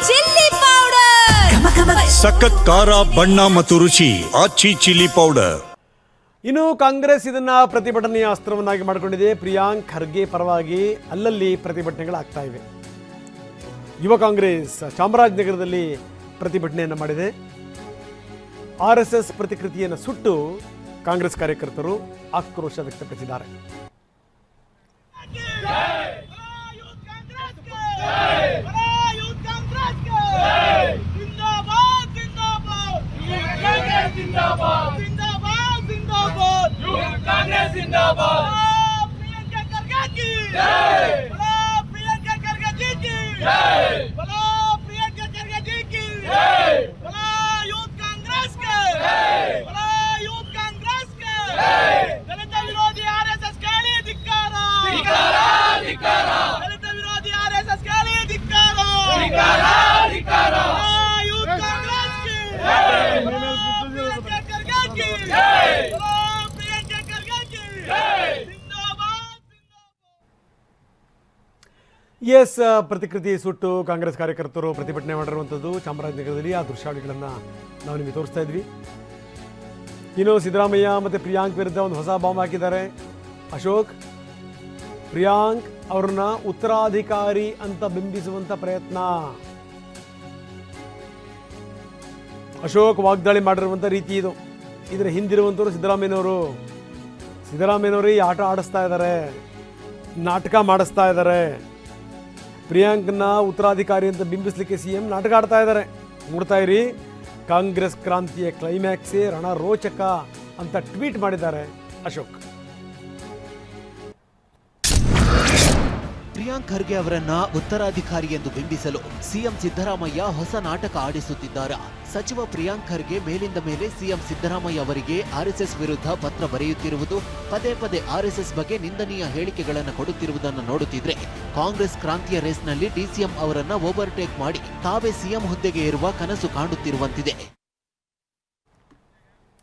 Chilli powder, ಸಖತ್ ಖಾರ ಬಣ್ಣ ಮತ್ತು ರುಚಿ ಆಚಿ ಚಿಲ್ಲಿ ಪೌಡರ್. ಇನ್ನು ಕಾಂಗ್ರೆಸ್ ಇದನ್ನ ಪ್ರತಿಭಟನೆಯ ಅಸ್ತ್ರವನ್ನಾಗಿ ಮಾಡಿಕೊಂಡಿದೆ. ಪ್ರಿಯಾಂಕ್ ಖರ್ಗೆ ಪರವಾಗಿ ಅಲ್ಲಲ್ಲಿ ಪ್ರತಿಭಟನೆಗಳಾಗ್ತಾ ಇವೆ. ಯುವ ಕಾಂಗ್ರೆಸ್ ಚಾಮರಾಜನಗರದಲ್ಲಿ ಪ್ರತಿಭಟನೆಯನ್ನು ಮಾಡಿದೆ. RSS ಪ್ರತಿಕೃತಿಯನ್ನು ಸುಟ್ಟು ಕಾಂಗ್ರೆಸ್ ಕಾರ್ಯಕರ್ತರು ಆಕ್ರೋಶ ವ್ಯಕ್ತಪಡಿಸಿದ್ದಾರೆ. ಎಸ್ ಪ್ರತಿಕೃತಿ ಸುಟ್ಟು ಕಾಂಗ್ರೆಸ್ ಕಾರ್ಯಕರ್ತರು ಪ್ರತಿಭಟನೆ ಮಾಡಿರುವಂಥದ್ದು ಚಾಮರಾಜನಗರದಲ್ಲಿ. ಆ ದೃಶ್ಯಾವಳಿಗಳನ್ನು ನಾವು ನಿಮಗೆ ತೋರಿಸ್ತಾ ಇದ್ವಿ. ಇನ್ನು ಸಿದ್ದರಾಮಯ್ಯ ಮತ್ತು ಪ್ರಿಯಾಂಕ್ ವಿರುದ್ಧ ಒಂದು ಹೊಸ ಬಾಂಬ್ ಹಾಕಿದ್ದಾರೆ. ಅಶೋಕ್ ಪ್ರಿಯಾಂಕ್ ಅವ್ರನ್ನ ಉತ್ತರಾಧಿಕಾರಿ ಅಂತ ಬಿಂಬಿಸುವಂಥ ಪ್ರಯತ್ನ. ಅಶೋಕ್ ವಾಗ್ದಾಳಿ ಮಾಡಿರುವಂಥ ರೀತಿ ಇದು. ಇದರ ಹಿಂದಿರುವಂಥವ್ರು ಸಿದ್ದರಾಮಯ್ಯನವರು ಈ ಆಟ ಆಡಿಸ್ತಾ ಇದ್ದಾರೆ, ನಾಟಕ ಮಾಡಿಸ್ತಾ ಇದ್ದಾರೆ. ಪ್ರಿಯಾಂಕ್ನ ಉತ್ತರಾಧಿಕಾರಿ ಅಂತ ಬಿಂಬಿಸ್ಲಿಕ್ಕೆ CM ನಾಟಕ ಆಡ್ತಾ ಇದ್ದಾರೆ. ನೋಡ್ತಾ ಇರಿ, ಕಾಂಗ್ರೆಸ್ ಕ್ರಾಂತಿಯ ಕ್ಲೈಮ್ಯಾಕ್ಸೇ ರಣರೋಚಕ ಅಂತ ಟ್ವೀಟ್ ಮಾಡಿದ್ದಾರೆ ಅಶೋಕ್. ಪ್ರಿಯಾಂಕ್ ಖರ್ಗೆ ಅವರನ್ನ ಉತ್ತರಾಧಿಕಾರಿ ಎಂದು ಬಿಂಬಿಸಲು CM ಸಿದ್ದರಾಮಯ್ಯ ಹೊಸ ನಾಟಕ ಆಡಿಸುತ್ತಿದ್ದಾರೆ. ಸಚಿವ ಪ್ರಿಯಾಂಕ್ ಖರ್ಗೆ ಮೇಲಿಂದ ಮೇಲೆ CM ಸಿದ್ದರಾಮಯ್ಯ ಅವರಿಗೆ RSS ವಿರುದ್ಧ ಪತ್ರ ಬರೆಯುತ್ತಿರುವುದು, ಪದೇ ಪದೇ RSS ಬಗ್ಗೆ ನಿಂದನೀಯ ಹೇಳಿಕೆಗಳನ್ನು ಕೊಡುತ್ತಿರುವುದನ್ನು ನೋಡುತ್ತಿದ್ರೆ ಕಾಂಗ್ರೆಸ್ ಕ್ರಾಂತಿಯ ರೇಸ್ನಲ್ಲಿ DCM ಅವರನ್ನ ಓವರ್ಟೇಕ್ ಮಾಡಿ ತಾವೇ CM ಹುದ್ದೆಗೆ ಏರುವ ಕನಸು ಕಾಣುತ್ತಿರುವಂತಿದೆ.